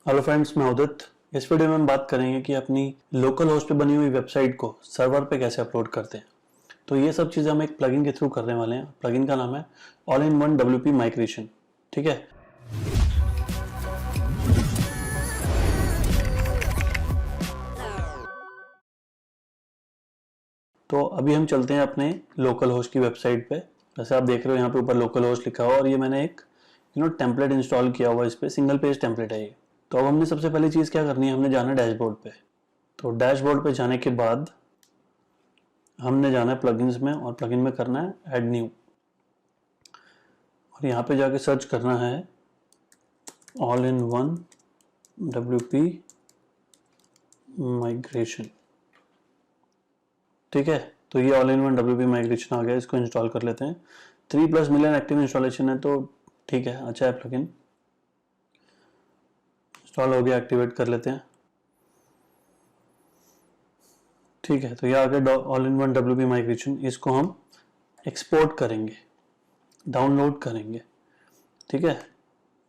Hello friends, मैं उदित। इस video में हम बात करेंगे कि अपनी लोकल होस्ट पे बनी हुई वेबसाइट को सर्वर पे कैसे अपलोड करते हैं। तो ये सब चीज़ें हम एक प्लगइन के थ्रू करने वाले हैं। प्लगइन का नाम है all in one WP migration. ठीक है, तो अभी हम चलते हैं अपने लोकल होस्ट की वेबसाइट पे। जैसे आप देख रहे हो यहाँ पे ऊपर लोकल होस्ट लिखा हुआ और ये मैंने एक टेम्पलेट इंस्टॉल किया हुआ है। इस पे सिंगल पेज टेम्पलेट है ये। तो अब हमने सबसे पहली चीज़ क्या करनी है, हमने जाना है डैशबोर्ड पे। तो डैशबोर्ड पे जाने के बाद हमने जाना है प्लगइन्स में और प्लगइन में करना है ऐड न्यू और यहाँ पे जाके सर्च करना है all in one WP migration. ठीक है, तो ये all in one WP migration आ गया। इसको इंस्टॉल कर लेते हैं। 3+ मिलियन एक्टिव इंस्टॉलेशन है, तो ठीक है, अच्छा है। प्लगइन इंस्टॉल हो गया, एक्टिवेट कर लेते हैं। ठीक है, तो ये आ गया all in one WP migration. इसको हम एक्सपोर्ट करेंगे, डाउनलोड करेंगे। ठीक है,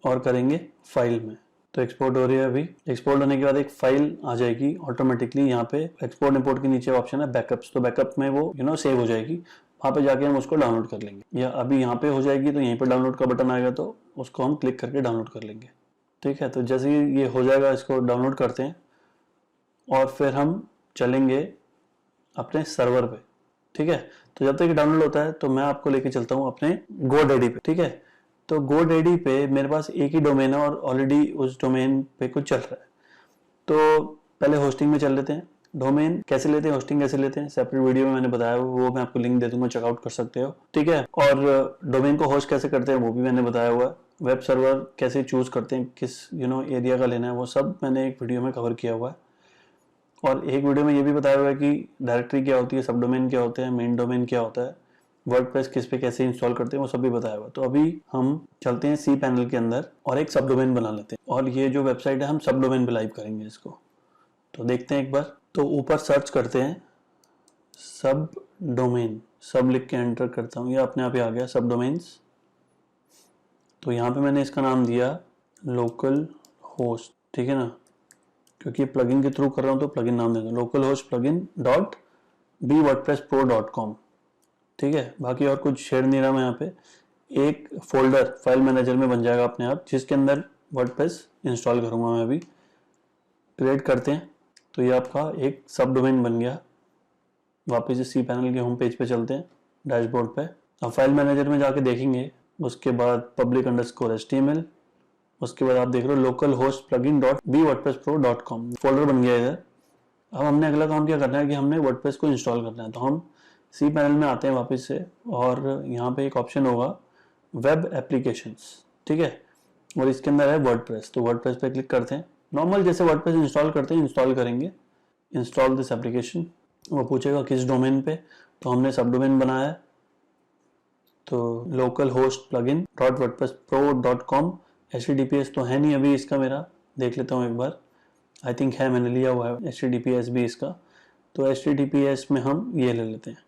और करेंगे फाइल में। तो एक्सपोर्ट हो रही है। अभी एक्सपोर्ट होने के बाद एक फाइल आ जाएगी ऑटोमेटिकली। यहाँ पे एक्सपोर्ट इंपोर्ट के नीचे ऑप्शन है बैकअप्स, तो बैकअप में वो सेव हो जाएगी। वहाँ पे जाके हम उसको डाउनलोड कर लेंगे, या अभी यहाँ पे हो जाएगी तो यहीं पे डाउनलोड का बटन आएगा तो उसको हम क्लिक करके डाउनलोड कर लेंगे। ठीक है, तो जैसे ही ये हो जाएगा इसको डाउनलोड करते हैं और फिर हम चलेंगे अपने सर्वर पे। ठीक है, तो जब तक ये डाउनलोड होता है तो मैं आपको लेके चलता हूँ अपने GoDaddy पे। ठीक है, तो GoDaddy पे मेरे पास एक ही डोमेन है और ऑलरेडी उस डोमेन पे कुछ चल रहा है। तो पहले होस्टिंग में चल लेते हैं। डोमेन कैसे लेते हैं, होस्टिंग कैसे लेते हैं, सेपरेट वीडियो में मैंने बताया, वो मैं आपको लिंक दे दूंगा, चेकआउट कर सकते हो। ठीक है, और डोमेन को होस्ट कैसे करते हैं वो भी मैंने बताया हुआ है। वेब सर्वर कैसे चूज करते हैं, किस एरिया का लेना है, वो सब मैंने एक वीडियो में कवर किया हुआ है। और एक वीडियो में ये भी बताया हुआ है कि डायरेक्टरी क्या होती है, सब डोमेन क्या होते हैं, मेन डोमेन क्या होता है, वर्डप्रेस किस पे कैसे इंस्टॉल करते हैं, वो सब भी बताया हुआ है। तो अभी हम चलते हैं सी पैनल के अंदर और एक सब डोमेन बना लेते हैं और ये जो वेबसाइट है हम सब डोमेन पे लाइव करेंगे इसको। तो देखते हैं एक बार। तो ऊपर सर्च करते हैं सब डोमेन, सब लिख के एंटर करता हूँ, ये अपने आप ही आ गया सब डोमेन्स। तो यहाँ पे मैंने इसका नाम दिया लोकल होस्ट। ठीक है ना, क्योंकि प्लगइन के थ्रू कर रहा हूँ तो प्लगइन नाम देंगे local host plugin dot bwordpresspro.com। ठीक है, बाकी और कुछ शेयर नहीं रहा मैं यहाँ पे। एक फोल्डर फाइल मैनेजर में बन जाएगा अपने आप, जिसके अंदर वर्डप्रेस इंस्टॉल करूंगा मैं। अभी क्रिएट करते हैं, तो ये आपका एक सब डोमेन बन गया। वापस से सी पैनल के होम पेज पे चलते हैं, डैशबोर्ड पे। अब फाइल मैनेजर में जाके देखेंगे, उसके बाद public_html, उसके बाद आप देख रहे हो local host plugin dot bwordpresspro.com folder बन गया इधर। अब हमने अगला काम क्या करना है कि हमने वर्डप्रेस को इंस्टॉल करना है। तो हम सी पैनल में आते हैं वापस से और यहाँ पे एक ऑप्शन होगा वेब एप्लीकेशंस। ठीक है, और इसके अंदर है वर्डप्रेस, तो वर्डप्रेस पे क्लिक करते हैं। नॉर्मल जैसे वर्डप्रेस इंस्टॉल करते हैं इंस्टॉल करेंगे। इंस्टॉल दिस एप्लीकेशन, वो पूछेगा किस डोमेन पे, तो हमने सब डोमेन बनाया है। तो local host plugin dot WordPress pro dot com. HTTPS तो है नहीं अभी इसका मेरा, देख लेता हूँ एक बार। आई थिंक है, मैंने लिया हुआ है HTTPS भी इसका। तो HTTPS में हम ये ले लेते हैं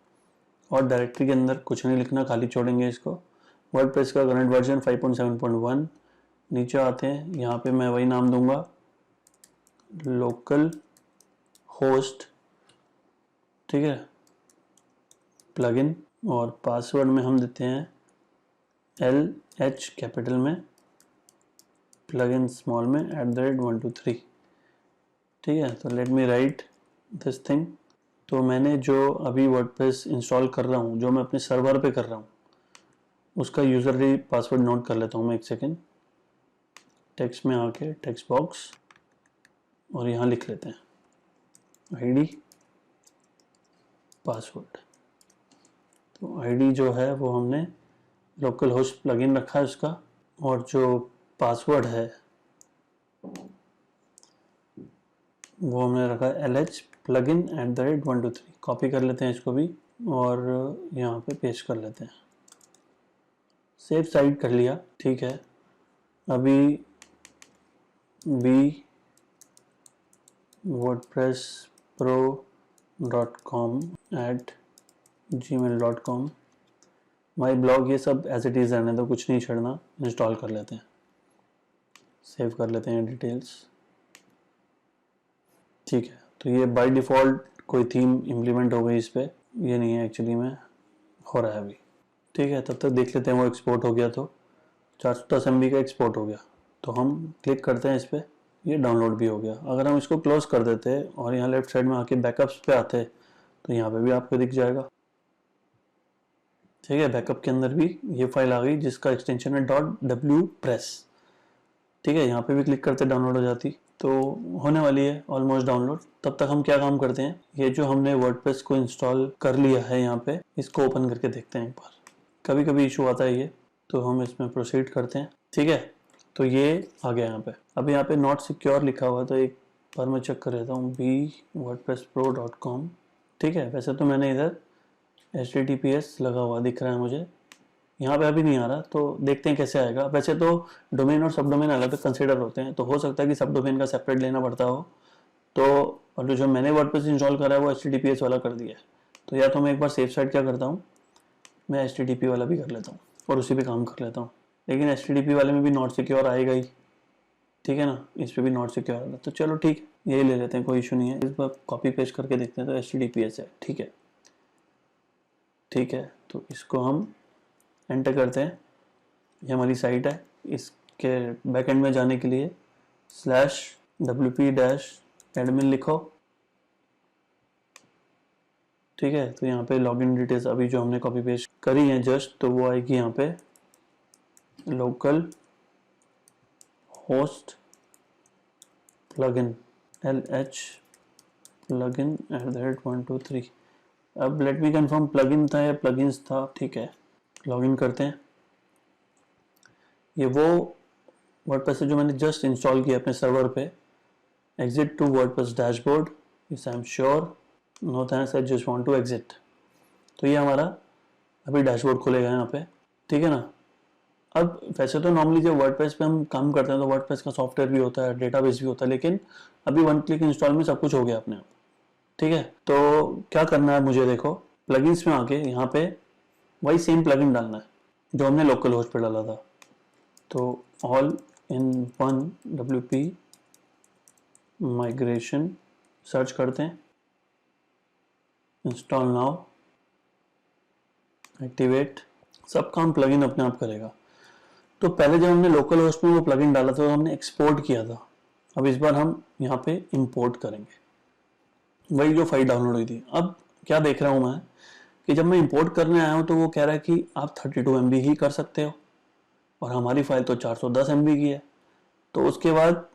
और डायरेक्टरी के अंदर कुछ नहीं लिखना, खाली छोड़ेंगे इसको। वर्डप्रेस का करंट वर्जन 5.7.1। नीचे आते हैं, यहाँ पे मैं वही नाम दूंगा लोकल होस्ट। ठीक है, प्लगइन, और पासवर्ड में हम देते हैं LH कैपिटल में, प्लगइन स्मॉल में @123। ठीक है, तो let me right this thing. तो मैंने जो अभी वर्डप्रेस इंस्टॉल कर रहा हूँ, जो मैं अपने सर्वर पे कर रहा हूँ, उसका यूज़र आई पासवर्ड नोट कर लेता हूँ मैं, एक सेकेंड। टेक्स्ट में आके टेक्स्ट बॉक्स और यहाँ लिख लेते हैं ID पासवर्ड। तो ID जो है वो हमने लोकल होस्ट प्लगइन रखा है उसका, और जो पासवर्ड है वो हमने रखा है LH प्लगइन @123। कॉपी कर लेते हैं इसको भी और यहाँ पे पेस्ट कर लेते हैं। सेव साइड कर लिया। ठीक है, अभी bwordpresspro.com @gmail.com माई ब्लॉग, ये सब एज इट इज़ रहने दो, कुछ नहीं छेड़ना। इंस्टॉल कर लेते हैं, सेव कर लेते हैं डिटेल्स। ठीक है, तो ये बाय डिफ़ॉल्ट कोई थीम इम्प्लीमेंट हो गई इस पर, ये नहीं है एक्चुअली में, हो रहा है अभी। ठीक है, तब तक देख लेते हैं वो एक्सपोर्ट हो गया तो 410 MB का एक्सपोर्ट हो गया। तो हम क्लिक करते हैं इस पर, ये डाउनलोड भी हो गया। अगर हम इसको क्लोज कर देते और यहाँ लेफ्ट साइड में आके बैकअप्स पे आते तो यहाँ पे भी आपको दिख जाएगा। ठीक है, बैकअप के अंदर भी ये फाइल आ गई जिसका एक्सटेंशन है .wpress। ठीक है, यहाँ पे भी क्लिक करते डाउनलोड हो जाती, तो होने वाली है ऑलमोस्ट डाउनलोड। तब तक हम क्या काम करते हैं, ये जो हमने वर्डप्रेस को इंस्टॉल कर लिया है यहाँ पे, इसको ओपन करके देखते हैं एक बार। कभी कभी इशू आता है ये, तो हम इसमें प्रोसीड करते हैं। ठीक है, तो ये आ गया यहाँ पे। अब यहाँ पे नॉट सिक्योर लिखा हुआ, तो एक बार मैं चेक कर लेता हूँ, bwordpresspro.com। ठीक है, वैसे तो मैंने इधर HTTPS लगा हुआ दिख रहा है मुझे, यहाँ पे अभी नहीं आ रहा, तो देखते हैं कैसे आएगा। वैसे तो डोमेन और सब डोमेन अलग कंसिडर होते हैं, तो हो सकता है कि सब डोमेन का सेपरेट लेना पड़ता हो। तो और जो मैंने वर्डप्रेस इंस्टॉल करा है वो HTTPS वाला कर दिया है, तो या तो मैं एक बार सेफ साइड क्या करता हूँ, मैं HTTP वाला भी कर लेता हूँ और उसी पे काम कर लेता हूँ। लेकिन HTTP वाले में भी नॉट सिक्योर आएगा ही, ठीक है ना, इस पर भी नॉट सिक्योर आएगा। तो चलो ठीक है, यही ले लेते हैं, कोई इशू नहीं है। इस बार कॉपी पेस्ट करके देखते हैं, तो HTTPS है। ठीक है, ठीक है, तो इसको हम एंटर करते हैं। ये हमारी साइट है, इसके बैकएंड में जाने के लिए /wp-admin लिखो। ठीक है, तो यहाँ पे लॉगिन डिटेल्स अभी जो हमने कॉपी पेस्ट करी है जस्ट, तो वो आएगी यहाँ पे local host plugin LH plugin @123। अब लेट मी कंफर्म प्लगइन था या प्लगइन्स था। ठीक है, लॉगिन करते हैं। ये वो वर्डप्रेस है जो मैंने जस्ट इंस्टॉल किया अपने सर्वर पे। Exit to WordPress dashboard, yes I am sure, no thanks I just want to exit. तो ये हमारा अभी डैशबोर्ड खुलेगा यहाँ पे। ठीक है ना। अब वैसे तो नॉर्मली जब वर्डप्रेस पे हम काम करते हैं तो वर्डप्रेस का सॉफ्टवेयर भी होता है, डेटाबेस भी होता है, लेकिन अभी वन क्लिक इंस्टॉल में सब कुछ हो गया अपने आप। ठीक है, तो क्या करना है मुझे, देखो प्लगइन्स में आके यहाँ पे वही सेम प्लगइन डालना है जो हमने लोकल होस्ट पे डाला था। तो all in one WP migration search करते हैं, इंस्टॉल नाउ, एक्टिवेट, सब काम प्लगइन अपने आप करेगा। तो पहले जब हमने लोकल होस्ट में वो प्लगइन डाला था तो हमने एक्सपोर्ट किया था। अब इस बार हम यहाँ पे इंपोर्ट करेंगे वही जो फाइल डाउनलोड हुई थी। अब क्या देख रहा हूँ मैं कि जब मैं इंपोर्ट करने आया हूँ तो वो कह रहा है कि आप 32 MB ही कर सकते हो, और हमारी फाइल तो 410 MB की है। तो उसके बाद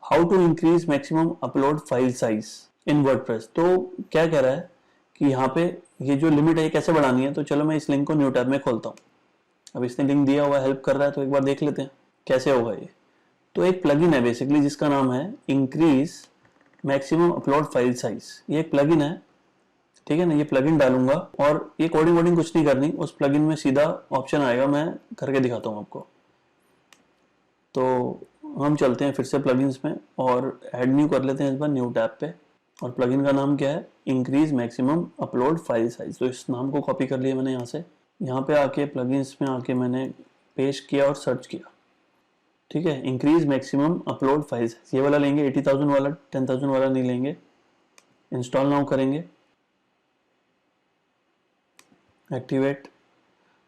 how to increase maximum upload file size in WordPress, तो क्या कह रहा है कि यहाँ पे ये जो लिमिट है कैसे बढ़ानी है। तो चलो मैं इस लिंक को न्यू टैब में खोलता हूँ। अब इसने लिंक दिया हुआ हेल्प कर रहा है, तो एक बार देख लेते हैं कैसे होगा ये। तो एक प्लगइन है बेसिकली जिसका नाम है increase maximum upload file size. ये एक प्लगइन है, ठीक है ना। ये प्लगइन डालूंगा और ये कोडिंग वोडिंग कुछ नहीं करनी, उस प्लगइन में सीधा ऑप्शन आएगा, मैं करके दिखाता हूँ आपको। तो हम चलते हैं फिर से प्लगइन्स में और ऐड न्यू कर लेते हैं इस बार न्यू टैब पे। और प्लगइन का नाम क्या है, increase maximum upload file size. तो इस नाम को कॉपी कर लिया मैंने यहाँ से, यहाँ पे आके प्लगइन्स में आके मैंने पेस्ट किया और सर्च किया। ठीक है, increase maximum upload file size, ये वाला लेंगे, 80,000 वाला, 10,000 वाला नहीं लेंगे। इंस्टॉल नाउ करेंगे, एक्टिवेट।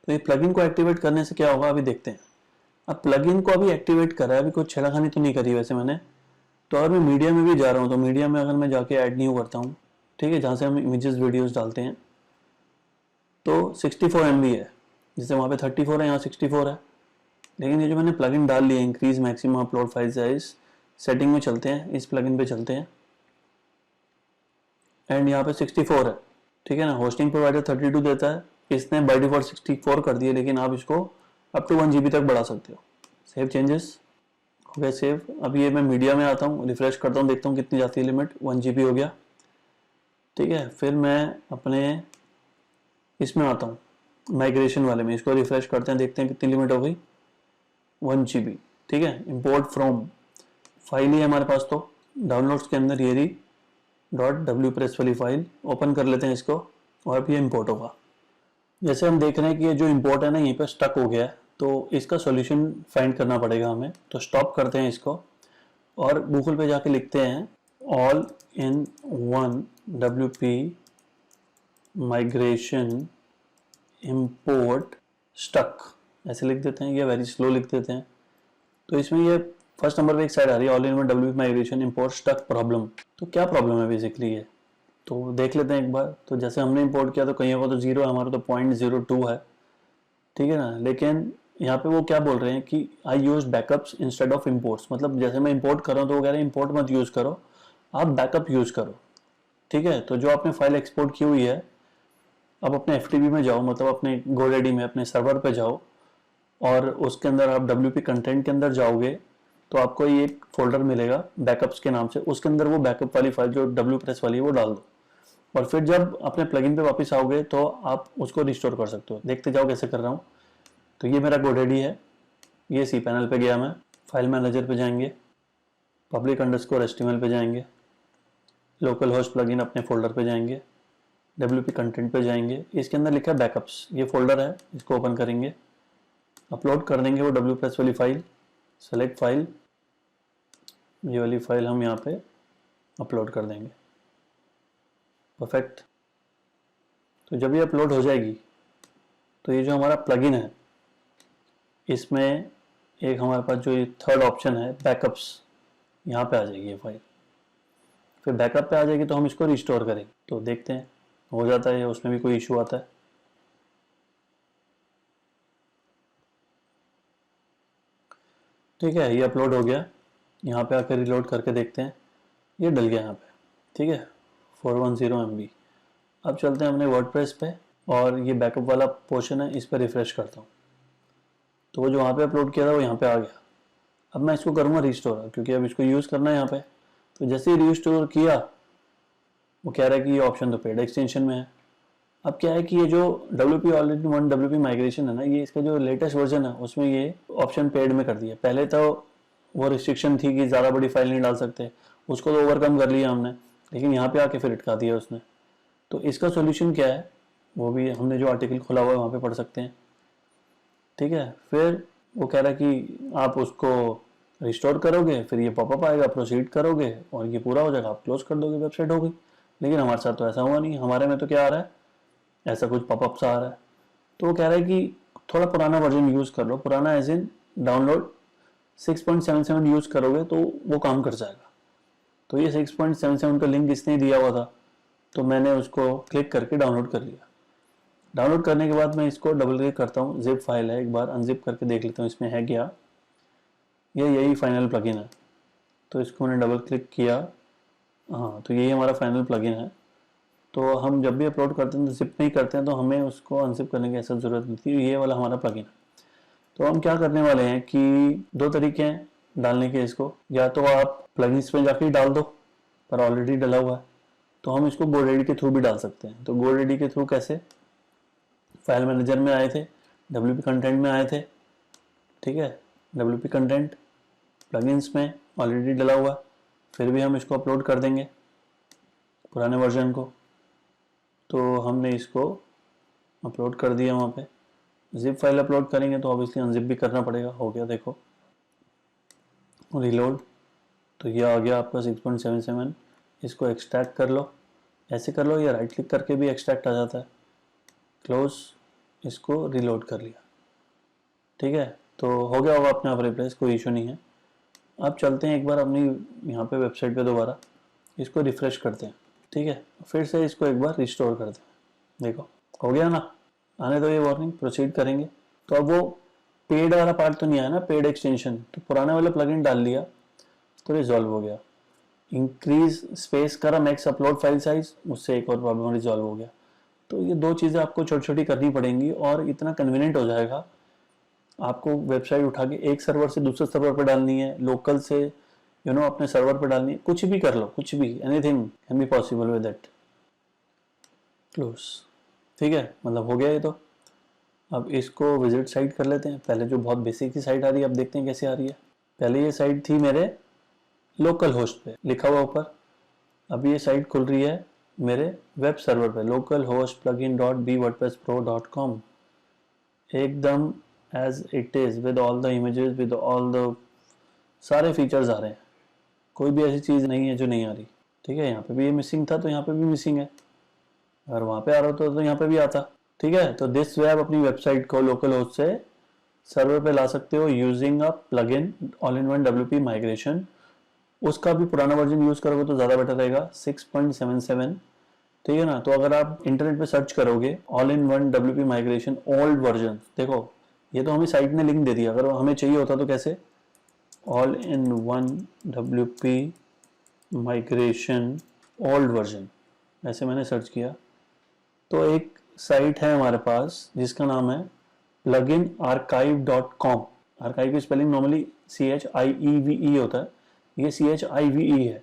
तो ये प्लगइन को एक्टिवेट करने से क्या होगा अभी देखते हैं। अब प्लगइन को अभी एक्टिवेट करा है, अभी कुछ छेड़खानी तो नहीं करी वैसे मैंने। तो अगर मैं मीडिया में भी जा रहा हूँ तो मीडिया में अगर मैं जाके ऐड न्यू करता हूँ, ठीक है, जहाँ से हम इमेजेस वीडियोस डालते हैं, तो 64 MB है, जैसे वहाँ पे 34 है, यहाँ 64 है। लेकिन ये जो मैंने प्लगइन डाल लिया increase maximum upload file size, setting में चलते हैं, इस प्लगइन पे चलते हैं एंड यहाँ पे 64 है, ठीक है ना। होस्टिंग प्रोवाइडर 32 देता है, इसने बाय डिफॉल्ट 64 कर दिया, लेकिन आप इसको अप टू 1 GB तक बढ़ा सकते हो। सेव चेंजेस हो गया सेव। अब ये मैं मीडिया में आता हूँ, रिफ्रेश करता हूँ, देखता हूँ कितनी जाती है लिमिट, 1 GB हो गया। ठीक है, फिर मैं अपने इसमें आता हूँ माइग्रेशन वाले में, इसको रिफ्रेश करते हैं, देखते हैं कितनी लिमिट हो गई, 1 GB। ठीक है, इंपोर्ट फ्रॉम फाइल ही है हमारे पास, तो डाउनलोड्स के अंदर ये रही .wpress वाली फाइल, ओपन कर लेते हैं इसको और अब ये इंपोर्ट होगा। जैसे हम देख रहे हैं कि ये जो इंपोर्ट है ना यहीं पे स्टक हो गया है, तो इसका सॉल्यूशन फाइंड करना पड़ेगा हमें। तो स्टॉप करते हैं इसको और गूगल पे जाके लिखते हैं all in one WP migration import stuck, ऐसे लिख देते हैं या वेरी स्लो लिख देते हैं। तो इसमें ये फर्स्ट नंबर पे एक साइड आ रही है all in one WP migration import stuck problem. तो क्या प्रॉब्लम है बेसिकली ये, तो देख लेते हैं एक बार। तो जैसे हमने इंपोर्ट किया तो कहीं का तो 0 है, हमारा तो 0.02 है, ठीक है ना। लेकिन यहाँ पे वो क्या बोल रहे हैं कि I use backups instead of imports, मतलब जैसे मैं इंपोर्ट कर रहा हूँ तो वो कह रहे हैं इंपोर्ट मत यूज़ करो, आप बैकअप यूज़ करो, ठीक है। तो जो आपने फाइल एक्सपोर्ट की हुई है, अब अपने FTP में जाओ, मतलब अपने GoDaddy में अपने सर्वर पे जाओ और उसके अंदर आप WP कंटेंट के अंदर जाओगे तो आपको ये एक फोल्डर मिलेगा बैकअप्स के नाम से, उसके अंदर वो बैकअप वाली फाइल जो WPress वाली है वो डाल दो और फिर जब अपने प्लगइन पे वापस आओगे तो आप उसको रिस्टोर कर सकते हो। देखते जाओ कैसे कर रहा हूँ। तो ये मेरा GoDaddy है, ये cPanel पे गया, मैं फाइल मैनेजर पे जाएंगे, public_html पे जाएंगे, लोकल होस्ट प्लगइन अपने फोल्डर पे जाएंगे, WP कंटेंट पे जाएंगे, इसके अंदर लिखा है बैकअप्स, ये फोल्डर है, इसको ओपन करेंगे, अपलोड कर देंगे वो WPress वाली फाइल, सेलेक्ट फाइल, ये वाली फाइल हम यहाँ पे अपलोड कर देंगे, परफेक्ट। तो जब ये अपलोड हो जाएगी तो ये जो हमारा प्लगइन है इसमें एक हमारे पास जो ये थर्ड ऑप्शन है बैकअप्स, यहाँ पे आ जाएगी ये फाइल। फिर बैकअप पे आ जाएगी तो हम इसको रिस्टोर करेंगे। तो देखते हैं हो जाता है या उसमें भी कोई इशू आता है। ठीक है, ये अपलोड हो गया, यहाँ पे आकर रिलोड करके देखते हैं, ये डल गया यहाँ पे, ठीक है 410 MB। अब चलते हैं अपने वर्डप्रेस पे और ये बैकअप वाला पोर्शन है, इस पर रिफ्रेश करता हूँ। तो वो जो वहाँ पे अपलोड किया था वो यहाँ पे आ गया। अब मैं इसको करूँगा रिस्टोर, क्योंकि अब इसको यूज़ करना है यहाँ पे। तो जैसे ही रिस्टोर किया वो कह रहा है कि ये ऑप्शन तो पेड एक्सटेंशन में है। अब क्या है कि ये जो WP ऑल-इन-वन WP माइग्रेशन है ना, ये इसका जो लेटेस्ट वर्जन है उसमें ये ऑप्शन पेड में कर दिया। पहले तो वो रिस्ट्रिक्शन थी कि ज़्यादा बड़ी फाइल नहीं डाल सकते, उसको तो ओवरकम कर लिया हमने, लेकिन यहाँ पे आके फिर अटका दिया उसने। तो इसका सोल्यूशन क्या है वो भी हमने जो आर्टिकल खोला हुआ है वहाँ पे पढ़ सकते हैं, ठीक है। फिर वो कह रहा है कि आप उसको रिस्टोर करोगे, फिर ये पॉपअप आएगा, प्रोसीड करोगे और ये पूरा हो जाएगा, आप क्लोज कर दोगे, वेबसाइट हो गई। लेकिन हमारे साथ तो ऐसा हुआ नहीं, हमारे में तो क्या आ रहा है, ऐसा कुछ पॉपअप सा आ रहा है। तो वो कह रहा है कि थोड़ा पुराना वर्जन यूज़ कर लो, पुराना एज इन डाउनलोड 6.77 यूज़ करोगे तो वो काम कर जाएगा। तो ये 6.77 का लिंक इसने दिया हुआ था, तो मैंने उसको क्लिक करके डाउनलोड कर लिया। डाउनलोड करने के बाद मैं इसको डबल क्लिक करता हूँ, जिप फाइल है, एक बार अनजिप करके देख लेता हूँ इसमें है क्या। ये यही फाइनल प्लगइन है, तो इसको मैंने डबल क्लिक किया, हाँ तो यही हमारा फाइनल प्लगइन है। तो हम जब भी अपलोड करते हैं तो जिप नहीं करते हैं, तो हमें उसको अनजिप करने की ऐसा ज़रूरत नहीं थी, ये वाला हमारा प्लगइन है। तो हम क्या करने वाले हैं कि दो तरीके हैं डालने के इसको, या तो आप प्लगइन्स में जाके डाल दो, पर ऑलरेडी डला हुआ है, तो हम इसको GoDaddy के थ्रू भी डाल सकते हैं। तो GoDaddy के थ्रू कैसे, फाइल मैनेजर में आए थे, WP कंटेंट में आए थे, ठीक है, WP कंटेंट प्लगइन्स में ऑलरेडी डला हुआ, फिर भी हम इसको अपलोड कर देंगे पुराने वर्जन को। तो हमने इसको अपलोड कर दिया, वहाँ पे जिप फाइल अपलोड करेंगे तो ऑब्वियसली अनजिप भी करना पड़ेगा। हो गया, देखो रिलोड, तो ये आ गया आपका 6.77। इसको एक्सट्रैक्ट कर लो, ऐसे कर लो या राइट क्लिक करके भी एक्सट्रैक्ट आ जाता है, क्लोज, इसको रिलोड कर लिया, ठीक है। तो हो गया होगा अपने आप रिप्लेस, कोई इशू नहीं है। अब चलते हैं एक बार अपनी यहाँ पे वेबसाइट पे दोबारा, इसको रिफ्रेश करते हैं, ठीक है, फिर से इसको एक बार रिस्टोर करते हैं। देखो हो गया ना, आने दो ये वार्निंग, प्रोसीड करेंगे। तो अब वो पेड वाला पार्ट तो नहीं आया ना, पेड एक्सटेंशन, तो पुराने वाले प्लगइन डाल लिया तो रिजॉल्व हो गया। इंक्रीज स्पेस करा मैक्स अपलोड फाइल साइज, उससे एक और प्रॉब्लम रिजॉल्व हो गया। तो ये दो चीज़ें आपको छोटी छोटी करनी पड़ेंगी और इतना कन्वीनियंट हो जाएगा। आपको वेबसाइट उठा के एक सर्वर से दूसरे सर्वर पर डालनी है, लोकल से अपने सर्वर पर डालनी है, कुछ भी कर लो, कुछ भी, anything can be possible with that. Close, ठीक है, मतलब हो गया ये। तो अब इसको विजिट साइट कर लेते हैं। पहले जो बहुत बेसिक सी साइट आ रही है, अब देखते हैं कैसे आ रही है। पहले ये साइट थी मेरे लोकल होस्ट पे, लिखा हुआ ऊपर। अब ये साइट खुल रही है मेरे वेब सर्वर पे, local host plugin dot bwordpresspro.com, एकदम as it is, with all the images, with all the सारे फीचर्स आ रहे हैं, कोई भी ऐसी चीज़ नहीं है जो नहीं आ रही। ठीक है, यहाँ पे भी ये मिसिंग था तो यहाँ पे भी मिसिंग है, अगर वहाँ पे आ रहा होता तो यहाँ पे भी आता। ठीक है, तो दिस वे आप अपनी वेबसाइट को लोकल होस्ट से सर्वर पे ला सकते हो using a plugin all in one WP migration. उसका भी पुराना वर्जन यूज करोगे तो ज़्यादा बेटर रहेगा, 6.77। ठीक है ना, तो अगर आप इंटरनेट पे सर्च करोगे all in one WP migration old version, देखो ये तो हमें साइट ने लिंक दे दिया, अगर हमें चाहिए होता तो कैसे, all in one WP migration old version, ऐसे मैंने सर्च किया तो एक साइट है हमारे पास जिसका नाम है pluginarchive.com। आर्काइव की स्पेलिंग नॉर्मली CHIEVE होता है, ये CHIVE है।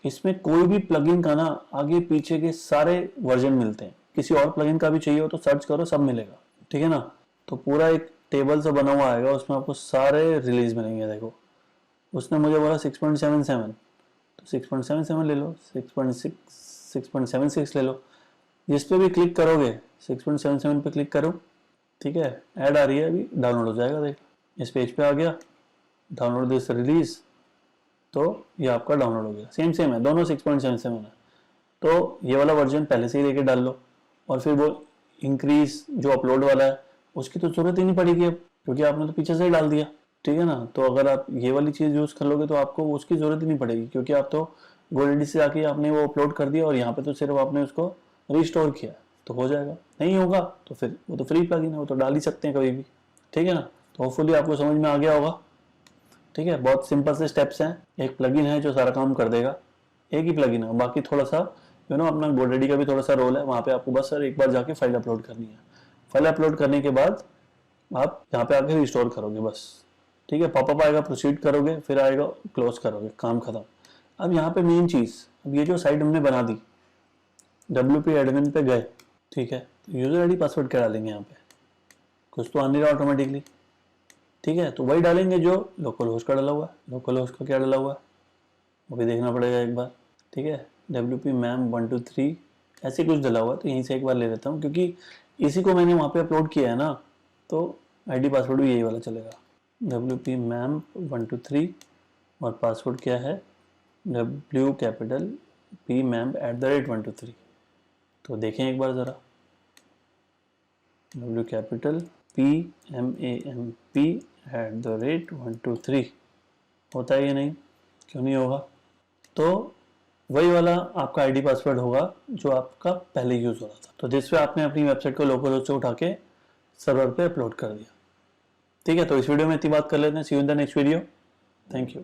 इसमें कोई भी प्लगइन का ना आगे पीछे के सारे वर्जन मिलते हैं, किसी और प्लगइन का भी चाहिए हो तो सर्च करो, सब मिलेगा। ठीक है ना, तो पूरा एक टेबल से बना हुआ आएगा, उसमें आपको सारे रिलीज मिलेंगे। देखो उसने मुझे बोला 6.77, तो 6.77 ले लो, 6.6 6.76 ले लो, जिस पे भी क्लिक करोगे 6.77 पे क्लिक करो। ठीक है, ऐड आ रही है, अभी डाउनलोड हो जाएगा। देख इस पेज पे आ गया, डाउनलोड दिस रिलीज, तो ये आपका डाउनलोड हो गया। सेम है, दोनों 6.77 है। तो ये वाला वर्जन पहले से ही लेके डाल लो, और फिर वो इंक्रीज जो अपलोड वाला है उसकी तो जरूरत ही नहीं पड़ेगी अब, क्योंकि आपने तो पीछे से ही डाल दिया। ठीक है ना, तो अगर आप ये वाली चीज़ यूज़ कर लोगे तो आपको उसकी ज़रूरत ही नहीं पड़ेगी, क्योंकि आप तो गोल्डी से आके आपने वो अपलोड कर दिया और यहाँ पे तो सिर्फ आपने उसको रिस्टोर किया, तो हो जाएगा। नहीं होगा तो फिर वो तो फ्री प्लगइन है, वो तो डाल ही सकते हैं कभी भी। ठीक है ना, तो होपफुली आपको समझ में आ गया होगा। ठीक है, बहुत सिंपल से स्टेप्स हैं, एक प्लगइन है जो सारा काम कर देगा, एक ही प्लगइन है, बाकी थोड़ा सा अपना GoDaddy का भी थोड़ा सा रोल है, वहाँ पे आपको बस सर एक बार जाके फाइल अपलोड करनी है। फाइल अपलोड करने के बाद आप यहाँ पे आके रिस्टोर करोगे बस। ठीक है, पॉपअप आएगा, प्रोसीड करोगे, फिर आएगा क्लोज करोगे, काम खत्म। अब यहाँ पे मेन चीज़, अब ये जो साइट हमने बना दी, WP एडमिन पे गए, ठीक है, यूजर ID पासवर्ड क्या डालेंगे यहाँ पे, कुछ तो आ नहीं रहा ऑटोमेटिकली। ठीक है, तो वही डालेंगे जो लोकल होस्ट का डाला हुआ है। लोकल होस्ट का क्या डाला हुआ है वो भी देखना पड़ेगा एक बार। ठीक है, WP मैम 123 ऐसे कुछ डाला हुआ है, तो यहीं से एक बार ले लेता हूँ, क्योंकि इसी को मैंने वहाँ पे अपलोड किया है ना, तो ID पासवर्ड भी यही वाला चलेगा, WP मैम 123, और पासवर्ड क्या है WPMAM@123। तो देखें एक बार ज़रा, WPMAMP@123 होता है या नहीं, क्यों नहीं होगा। तो वही वाला आपका ID पासवर्ड होगा जो आपका पहले यूज़ हो रहा था। तो जिस पे आपने अपनी वेबसाइट को लोकल होस्ट से उठा के सर्वर पे अपलोड कर दिया। ठीक है, तो इस वीडियो में इतनी बात कर लेते हैं। See you in the next video, thank you.